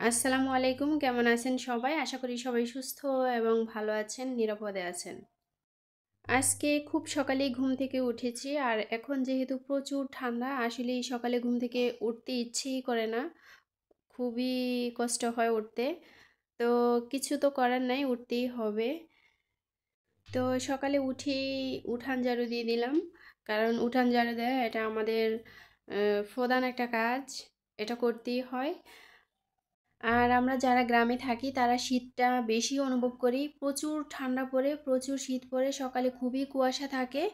আসসালামু আলাইকুম। কেমন আছেন সবাই? আশা করি সবাই সুস্থ এবং ভালো আছেন, নিরাপদে আছেন। আজকে খুব সকালেই ঘুম থেকে উঠেছি আর এখন যেহেতু প্রচুর ঠান্ডা, আসলেই সকালে ঘুম থেকে উঠতে ইচ্ছেই করে না। খুবই কষ্ট হয় উঠতে। তো কিছু তো করার নাই, উঠতেই হবে। তো সকালে উঠেই উঠান ঝাড়ু দিয়ে দিলাম। কারণ উঠান ঝাড়ু দেওয়া এটা আমাদের প্রধান একটা কাজ। এটা করতেই হয়। আর আমরা যারা গ্রামে থাকি তারা শীতটা বেশি অনুভব করি। প্রচুর ঠান্ডা পড়ে, প্রচুর শীত পড়ে, সকালে খুবই কুয়াশা থাকে।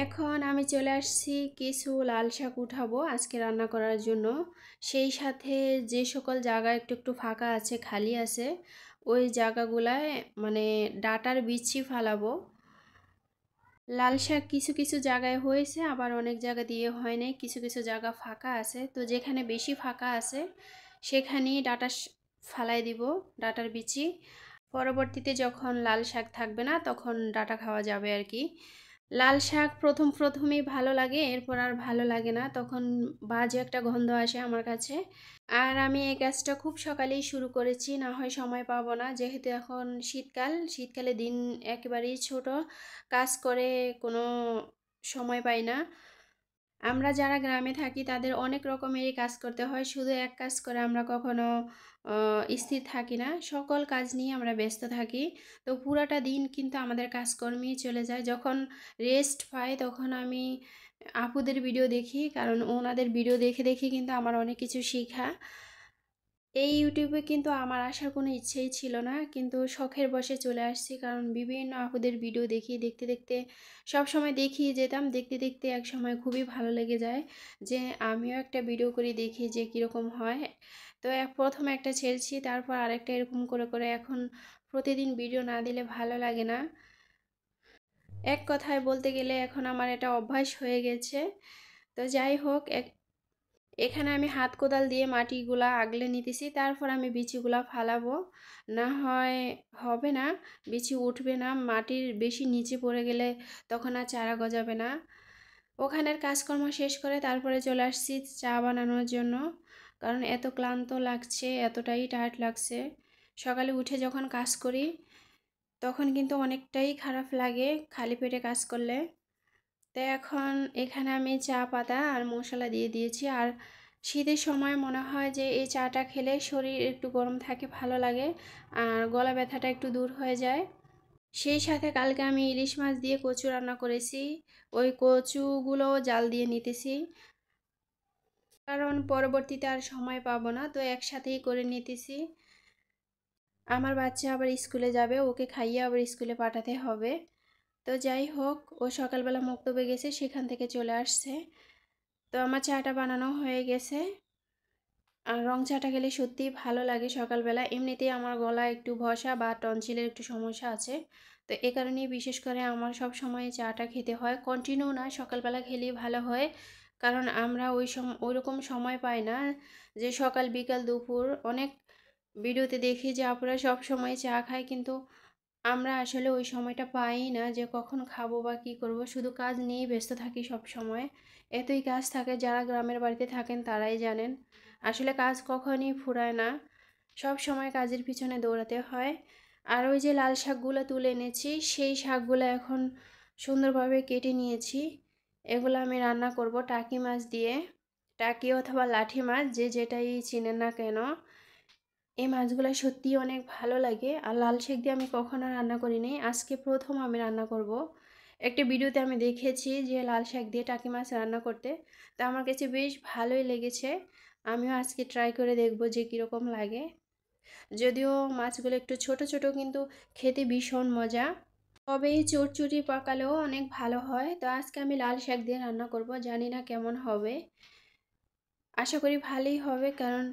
এখন আমি চলে আসছি কিছু লাল শাক উঠাবো আজকে রান্না করার জন্য। সেই সাথে যে সকল জায়গা একটু একটু ফাঁকা আছে, খালি আছে, ওই জায়গাগুলায় মানে ডাঁটার বিচি ফালাবো। লাল শাক কিছু কিছু জায়গায় হয়েছে, আবার অনেক জায়গা দিয়ে হয় নাই, কিছু কিছু জায়গা ফাঁকা আছে। তো যেখানে বেশি ফাঁকা আছে সেখানেই ডাঁটা ফালাই দিব, ডাঁটার বিচি। পরবর্তীতে যখন লাল শাক থাকবে না তখন ডাঁটা খাওয়া যাবে আর কি। লাল শাক প্রথমেই ভালো লাগে, এরপর আর ভালো লাগে না, তখন বাজে একটা গন্ধ আসে আমার কাছে। আর আমি এই কাজটা খুব সকালেই শুরু করেছি, না হয় সময় পাবো না, যেহেতু এখন শীতকালে দিন একেবারেই ছোট, কাজ করে কোনো সময় পাই না। আমরা যারা গ্রামে থাকি তাদের অনেক রকমেরই কাজ করতে হয়, শুধু এক কাজ করে আমরা কখনো স্থির থাকি না, সকল কাজ নিয়ে আমরা ব্যস্ত থাকি। তো পুরাটা দিন কিন্তু আমাদের কাজকর্মেই চলে যায়। যখন রেস্ট পাই তখন আমি আপুদের ভিডিও দেখি, কারণ ওনাদের ভিডিও দেখে দেখে কিন্তু আমার অনেক কিছু শেখা। এই ইউটিউবে কিন্তু আমার আসার কোনো ইচ্ছেই ছিল না, কিন্তু শখের বশে চলে আসছি, কারণ বিভিন্ন আপুদের ভিডিও দেখি, দেখতে দেখতে সব সময় দেখিয়ে যেতাম, দেখতে দেখতে এক সময় খুবই ভালো লেগে যায় যে আমিও একটা ভিডিও করে দেখি যে কীরকম হয়। তো প্রথমে একটা ছেড়েছি, তারপর আরেকটা, এরকম করে করে এখন প্রতিদিন ভিডিও না দিলে ভালো লাগে না। এক কথায় বলতে গেলে এখন আমার এটা অভ্যাস হয়ে গেছে। তো যাই হোক, এখানে আমি হাত কোদাল দিয়ে মাটিগুলা আগলে নিতেছি, তারপর আমি বিচিগুলা ফালাবো। না হয় হবে না, বিচি উঠবে না, মাটির বেশি নিচে পড়ে গেলে তখন আর চারা গজাবে না। ওখানের কাজকর্ম শেষ করে তারপরে চলে আসছি চা বানানোর জন্য, কারণ এত ক্লান্ত লাগছে, এতটাই টায়ার্ড লাগছে। সকালে উঠে যখন কাজ করি তখন কিন্তু অনেকটাই খারাপ লাগে খালি পেটে কাজ করলে। তো এখন এখানে আমি চা পাতা আর মশলা দিয়ে দিয়েছি। আর শীতের সময় মনে হয় যে এই চাটা খেলে শরীর একটু গরম থাকে, ভালো লাগে, আর গলা ব্যথাটা একটু দূর হয়ে যায়। সেই সাথে কালকে আমি ইলিশ মাছ দিয়ে কচু রান্না করেছি, ওই কচুগুলো জাল দিয়ে নিতেছি, কারণ পরবর্তীতে আর সময় পাবো না, তো একসাথেই করে নিতেছি। আমার বাচ্চা আবার স্কুলে যাবে, ওকে খাইয়ে আবার স্কুলে পাঠাতে হবে। তো যাই হোক, ও সকালবেলা মক্তবে গেছে, সেখান থেকে চলে আসছে। তো আমার চাটা বানানো হয়ে গেছে। আর রং চাটা খেলে সত্যিই ভালো লাগে সকালবেলা। এমনিতেই আমার গলা একটু বসা বা টনসিলের একটু সমস্যা আছে, তো এ কারণেই বিশেষ করে আমার সব সময় চাটা খেতে হয়, কন্টিনিউ না, সকালবেলা খেলেই ভালো হয়। কারণ আমরা ওইরকম সময় পাই না যে সকাল বিকাল দুপুর। অনেক ভিডিওতে দেখি যে আপনারা সব সময় চা খায়, কিন্তু আমরা আসলে ওই সময়টা পাই না যে কখন খাবো বা কী করব, শুধু কাজ নিয়েই ব্যস্ত থাকি সব সময়। এতই কাজ থাকে, যারা গ্রামের বাড়িতে থাকেন তারাই জানেন, আসলে কাজ কখনই ফুরায় না, সব সময় কাজের পিছনে দৌড়াতে হয়। আর ওই যে লাল শাকগুলো তুলে এনেছি, সেই শাকগুলো এখন সুন্দরভাবে কেটে নিয়েছি। এগুলো আমি রান্না করব টাকি মাছ দিয়ে, টাকি অথবা লাঠি মাছ, যে যেটাই চিনেন না কেন। এই মাছগুলো সত্যিই অনেক ভালো লাগে। আর লাল শাক দিয়ে আমি কখনো রান্না করিনি, আজকে প্রথম আমি রান্না করব। একটা ভিডিওতে আমি দেখেছি যে লাল শাক দিয়ে টাকি মাছ রান্না করতে, তো আমার কাছে বেশ ভালোই লেগেছে। আমিও আজকে ট্রাই করে দেখব যে কীরকম লাগে। যদিও মাছগুলো একটু ছোট ছোট, কিন্তু খেতে ভীষণ মজা। তবে এই চটচটি পাকালেও অনেক ভালো হয়। তো আজকে আমি লাল শাক দিয়ে রান্না করব, জানি না কেমন হবে, আশা করি ভালোই হবে, কারণ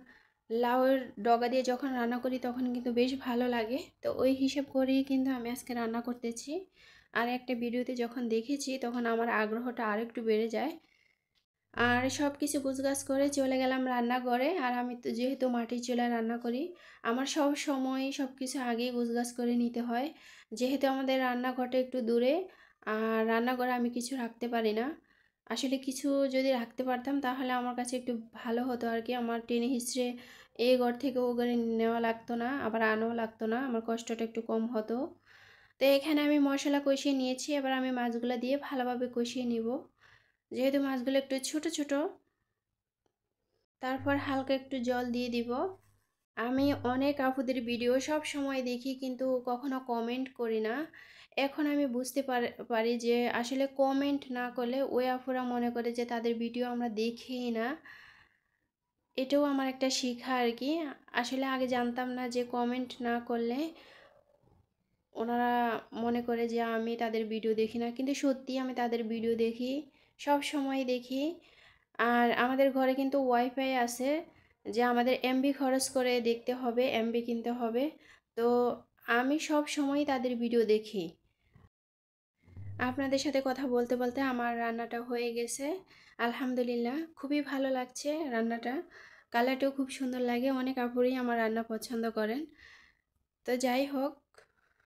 লাউয়ের ডগা দিয়ে যখন রান্না করি তখন কিন্তু বেশ ভালো লাগে। তো ওই হিসেব করেই কিন্তু আমি আজকে রান্না করতেছি। আর একটা ভিডিওতে যখন দেখেছি তখন আমার আগ্রহটা আরও একটু বেড়ে যায়। আর সব কিছু গুছগাছ করে চলে গেলাম রান্নাঘরে। আর আমি তো যেহেতু মাটির চুলায় রান্না করি, আমার সব সময় সব কিছু আগেই গুছগাছ করে নিতে হয়, যেহেতু আমাদের রান্নাঘরটা একটু দূরে, আর রান্নাঘরে আমি কিছু রাখতে পারি না। আসলে কিছু যদি রাখতে পারতাম তাহলে আমার কাছে একটু ভালো হতো আর কি। আমার টেনে হিঁচড়ে এই ঘর থেকে ও ঘরে নেওয়া লাগতো না, আবার আনাও লাগতো না, আমার কষ্টটা একটু কম হতো। তো এখানে আমি মশলা কষিয়ে নিয়েছি, এবার আমি মাছগুলো দিয়ে ভালোভাবে কষিয়ে নিব। যেহেতু মাছগুলো একটু ছোট ছোট, তারপর হালকা একটু জল দিয়ে দিব। আমি অনেক আপুদের ভিডিও সব সময় দেখি কিন্তু কখনো কমেন্ট করি না। এখন আমি বুঝতে পারি যে আসলে কমেন্ট না করলে ওই আপুরা মনে করে যে তাদের ভিডিও আমরা দেখিই না। এটাও আমার একটা শিক্ষা আর কি। আসলে আগে জানতাম না যে কমেন্ট না করলে ওনারা মনে করে যে আমি তাদের ভিডিও দেখি না, কিন্তু সত্যি আমি তাদের ভিডিও দেখি, সব সময় দেখি। আর আমাদের ঘরে কিন্তু ওয়াইফাই আছে, যে আমাদের এমবি খরচ করে দেখতে হবে, এমবি কিনতে হবে। তো আমি সব সময় তাদের ভিডিও দেখি। আপনাদের সাথে কথা বলতে বলতে আমার রান্নাটা হয়ে গেছে। আলহামদুলিল্লাহ, খুবই ভালো লাগছে রান্নাটা। কালারটাও খুব সুন্দর লাগে, অনেক আপুরই আমার রান্না পছন্দ করেন। তো যাই হোক,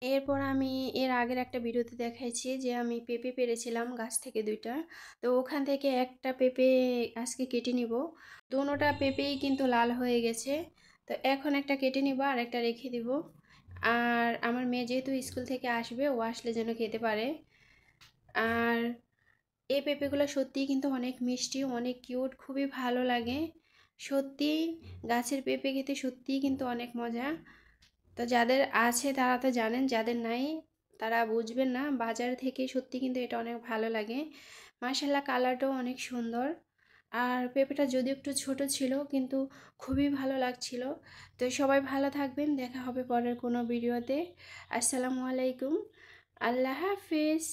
এরপর আমি এর আগের একটা ভিডিওতে দেখাইছি যে আমি পেঁপে পেড়েছিলাম গাছ থেকে 2টা। তো ওখান থেকে একটা পেঁপে আজকে কেটে নিব। দোনোটা পেঁপেই কিন্তু লাল হয়ে গেছে। তো এখন একটা কেটে নিব আর একটা রেখে দিব। আর আমার মেয়ে যেহেতু স্কুল থেকে আসবে, ও আসলে যেন খেতে পারে। আর এই পেঁপেগুলো সত্যিই কিন্তু অনেক মিষ্টি, অনেক কিউট, খুবই ভালো লাগে। সত্যিই গাছের পেঁপে খেতে সত্যিই কিন্তু অনেক মজা। তো যাদের আছে তারা তো জানেন, যাদের নাই তারা বুঝবেন না। বাজার থেকে সত্যি কিন্তু এটা অনেক ভালো লাগে। মাশাআল্লাহ, কালারটাও অনেক সুন্দর। আর পেঁপেটা যদিও একটু ছোট ছিল কিন্তু খুবই ভালো লাগছিল। তো সবাই ভালো থাকবেন, দেখা হবে পরের কোনো ভিডিওতে। আসসালামু আলাইকুম, আল্লাহ হাফিজ।